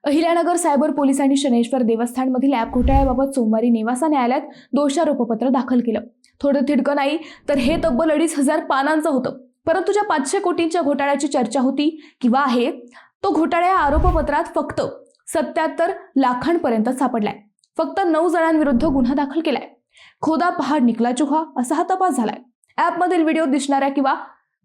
Ahilyanagar cyber पोलिसांनी Shaneshwar देवस्थानमधील app घोटाळ्याबाबत सोमवारी नेवासा न्यायालयात दोषारोपपत्र दाखल केलं. थोडं थिडकं नाही तर हे तब्बल 2,500 पानांचं होतं. परंतु ज्या 500 कोटींच्या घोटाळ्याची चर्चा होती किंवा आहे तो घोटाळा या आरोपपत्रात फक्त 77 लाखांपर्यंत सापडलाय. फक्त 9 जणांविरुद्ध गुन्हा दाखल केलाय. खोदा पहाड निकला चुहा असा हा तपास झालाय. ॲपमधील व्हिडिओ दिसणाऱ्या किंवा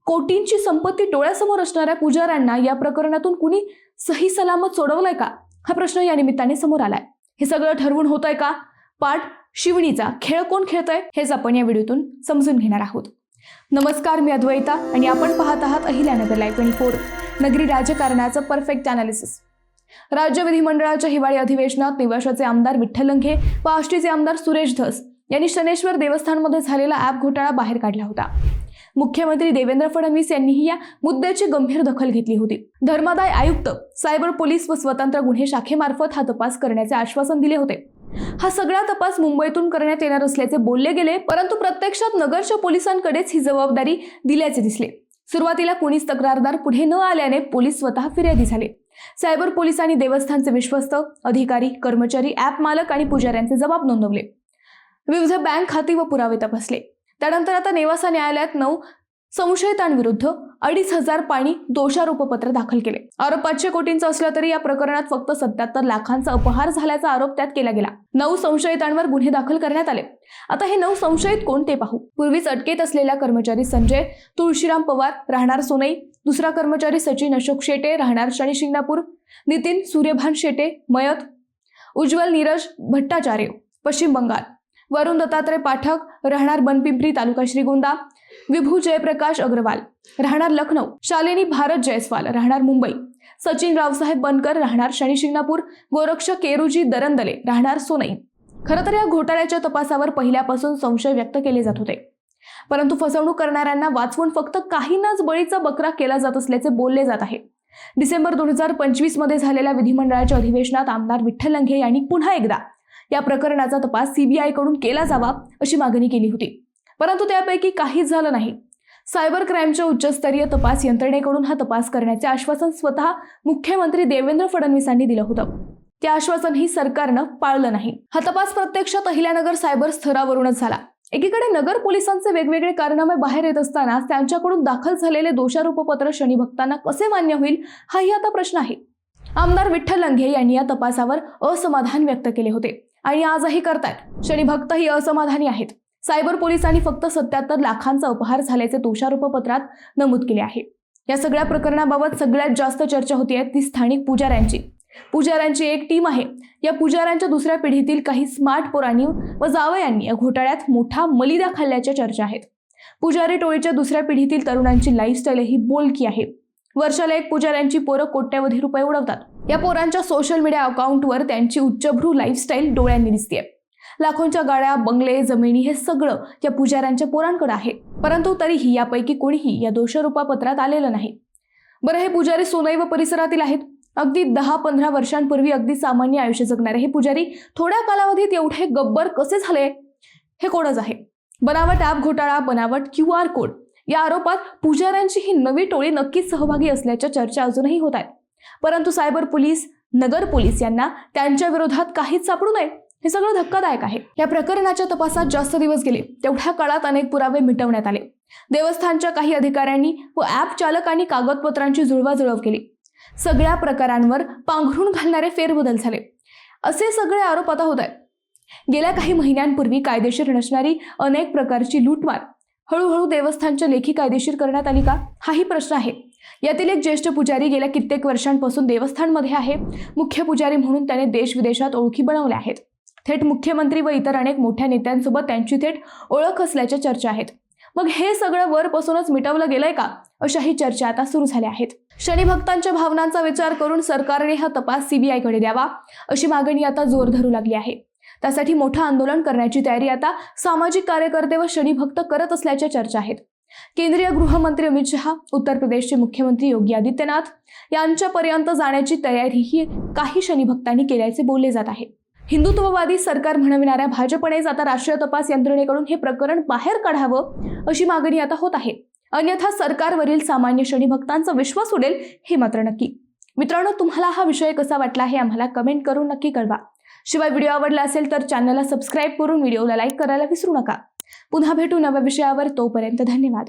कोटींची संपत्ती डोळ्यासमोर असणाऱ्या पुजाऱ्यांना या प्रकरणातून कुणी सही सलामत सोडवलंय का हा प्रश्न या निमित्ताने समोर आलाय. हे सगळं ठरवून होतंय का? पाठ शिवणीचा खेळ कोण खेळतंय हेच आपण या व्हिडिओतून समजून घेणार आहोत. नमस्कार, मी अद्वैता आणि आपण पाहत आहात अहिल्यानगर लाईव्ह 24, नगरी राजकारणाचं परफेक्ट अनालिसिस. राज्य विधिमंडळाच्या हिवाळी अधिवेशनात निवाशाचे आमदार विठ्ठल लंघे व आष्टीचे आमदार सुरेश धस यांनी शनेश्वर देवस्थानमध्ये झालेला ॲप घोटाळा बाहेर काढला होता. मुख्यमंत्री देवेंद्र फडणवीस यांनीही या मुद्द्याची गंभीर दखल घेतली होती. धर्मादाय आयुक्त, सायबर पोलीस व स्वतंत्र गुन्हे शाखेमार्फत हा तपास करण्याचे आश्वासन दिले होते. हा सगळा तपास मुंबईतून करण्यात येणार असल्याचे बोलले गेले, परंतु प्रत्यक्षात नगरच्या पोलिसांकडेच ही जबाबदारी दिल्याचे दिसले. सुरुवातीला कोणीच तक्रारदार पुढे न आल्याने पोलीस स्वतः फिर्यादी झाले. सायबर पोलिसांनी देवस्थानचे विश्वस्त, अधिकारी, कर्मचारी, ॲप मालक आणि पुजाऱ्यांचे जबाब नोंदवले. विविध बँक खाती व पुरावे तपासले. त्यानंतर आता नेवासा न्यायालयात 9 संशयितांविरुद्ध 2,500 पानी दोषारोपपत्र दाखल केले. आरोप 500 कोटींचा असला तरी या प्रकरणात फक्त 77 लाखांचा अपहार झाल्याचा आरोप त्यात केला गेला. 9 संशयितांवर गुन्हे दाखल करण्यात आले. आता हे 9 संशयित कोण ते पाहू. पूर्वीच अटकेत असलेला कर्मचारी संजय तुळशीराम पवार, राहणार सोनई, दुसरा कर्मचारी सचिन अशोक शेटे, राहणार शनी शिंगणापूर, नितीन सूर्यभान शेटे, मयत, उज्ज्वल नीरज भट्टाचार्य, पश्चिम बंगाल, वरुण दत्तात्रय पाठक, राहणार बनपिंपरी, तालुका श्रीगोंदा, विभू जयप्रकाश अग्रवाल, राहणार लखनौ, शालिनी भारत जयस्वाल, राहणार मुंबई, सचिन रावसाहेब बनकर, राहणार शनी शिंगणापूर, गोरक्ष केरुजी दरंदले, राहणार सोनई. खरं तर या घोटाळ्याच्या तपासावर पहिल्यापासून संशय व्यक्त केले जात होते, परंतु फसवणूक करणाऱ्यांना वाचवून फक्त काहींनाच बळीचा बकरा केला जात असल्याचे बोलले जात आहे. डिसेंबर 2025 मध्ये झालेल्या विधिमंडळाच्या अधिवेशनात आमदार विठ्ठल लंघे यांनी पुन्हा एकदा या प्रकरणाचा तपास सीबीआय कडून केला जावा अशी मागणी केली होती, परंतु त्यापैकी काहीच झालं नाही. सायबर क्राईमच्या उच्चस्तरीय तपास यंत्रणेकडून हा तपास करण्याचे आश्वासन स्वतः मुख्यमंत्री देवेंद्र फडणवीसांनी दिलं होतं. ते आश्वासनही सरकारनं पाळलं नाही. हा तपास प्रत्यक्षात अहिल्यानगर सायबर स्तरावरूनच झाला. एकीकडे नगर पोलिसांचे वेगवेगळे कारनामे बाहेर येत असताना त्यांच्याकडून दाखल झालेले दोषारोपपत्र शनी भक्तांना कसे मान्य होईल हाही आता प्रश्न आहे. आमदार विठ्ठल लंघे यांनी या तपासावर असमाधान व्यक्त केले होते आणि आजही करतायत. शनी भक्तही असमाधानी आहेत. सायबर पोलिसांनी फक्त 77 लाखांचा अपहार झाल्याचे दोषारोपपत्रात नमूद केले आहे. या सगळ्या प्रकरणाबाबत सगळ्यात जास्त चर्चा होतीये ती स्थानिक पुजाऱ्यांची एक टीम आहे. या पुजाऱ्यांच्या दुसऱ्या पिढीतील काही स्मार्ट पोरांनी व जावयांनी या घोटाळ्यात मोठा मलिदा खाल्ल्याच्या चर्चा आहेत. पुजारी टोळीच्या दुसऱ्या पिढीतील तरुणांची लाईफस्टाईल ही बोलकी आहे. वर्षाला एक पुजाऱ्यांची पोरं कोट्यवधी रुपये उडवतात. या पोरांच्या सोशल मीडिया अकाउंटवर त्यांची उच्चभ्रू लाईफस्टाईल डोळ्यांनी दिसते. लाखोंच्या गाड्या, बंगले, जमिनी हे सगळं या पुजाऱ्यांच्या पोरांकडे आहे, परंतु तरीही यापैकी कोणीही या दोषारोपपत्रात आलेलं नाही. बरं, हे पुजारी सोनई व परिसरातील आहेत. अगदी 10-15 वर्षांपूर्वी अगदी सामान्य आयुष्य जगणारे हे पुजारी थोड्या कालावधीत एवढे गब्बर कसे झाले हे कोडच आहे. बनावट ॲप घोटाळा, बनावट QR कोड या आरोपात पुजाऱ्यांची ही नवी टोळी नक्कीच सहभागी असल्याच्या चर्चा अजूनही होत आहेत. परंतु सायबर पोलीस, नगर पोलीस यांना त्यांच्या विरोधात काहीच सापडू नये हे सगळं धक्कादायक आहे. या प्रकरणाच्या तपासात जास्त दिवस गेले तेवढ्या काळात अनेक पुरावे मिटवण्यात आले. देवस्थानच्या काही अधिकाऱ्यांनी व ॲप चालकांनी कागदपत्रांची जुळवाजुळव केली. सगळ्या प्रकारांवर पांघरून घालणारे फेरबदल झाले. असे सगळे आरोप आता होत आहेत. गेल्या काही महिन्यांपूर्वी कायदेशीर नसणारी अनेक प्रकारची लूटमार हळूहळू देवस्थानच्या लेखी कायदेशीर करण्यात आली का हाही प्रश्न आहे. यातील एक ज्येष्ठ पुजारी गेल्या कित्येक वर्षांपासून देवस्थानमध्ये आहे. मुख्य पुजारी म्हणून त्याने देश विदेशात ओळखी बनवल्या आहेत. थेट मुख्यमंत्री व इतर अनेक मोठ्या नेत्यांसोबत त्यांची थेट ओळख असल्याच्या चर्चा आहेत. मग हे सगळं वरपासूनच मिटवलं गेलंय का अशाही चर्चा आता सुरू झाल्या आहेत. शनी भक्तांच्या भावनांचा विचार करून सरकारने हा तपास सीबीआय कडे द्यावा अशी मागणी आता जोर धरू लागली आहे. त्यासाठी मोठं आंदोलन करण्याची तयारी आता सामाजिक कार्यकर्ते व शनी भक्त करत असल्याच्या चर्चा आहेत. केंद्रीय गृहमंत्री अमित शहा, उत्तर प्रदेशचे मुख्यमंत्री योगी आदित्यनाथ यांच्यापर्यंत जाण्याची तयारीही काही शनी भक्तांनी केल्याचे बोलले जात आहे. हिंदुत्ववादी सरकार म्हणविणाऱ्या भाजपनेच आता राष्ट्रीय तपास यंत्रणेकडून हे प्रकरण बाहेर काढावं अशी मागणी आता होत आहे. अन्यथा सरकारवरील सामान्य शनी भक्तांचा विश्वास उडेल हे मात्र नक्की. मित्रांनो, तुम्हाला हा विषय कसा वाटला हे आम्हाला कमेंट करून नक्की कळवा. शिवाय व्हिडिओ आवडला असेल तर चॅनलला सबस्क्राईब करून व्हिडिओला लाईक करायला विसरू नका. पुन्हा भेटू नव्या विषयावर. तोपर्यंत धन्यवाद.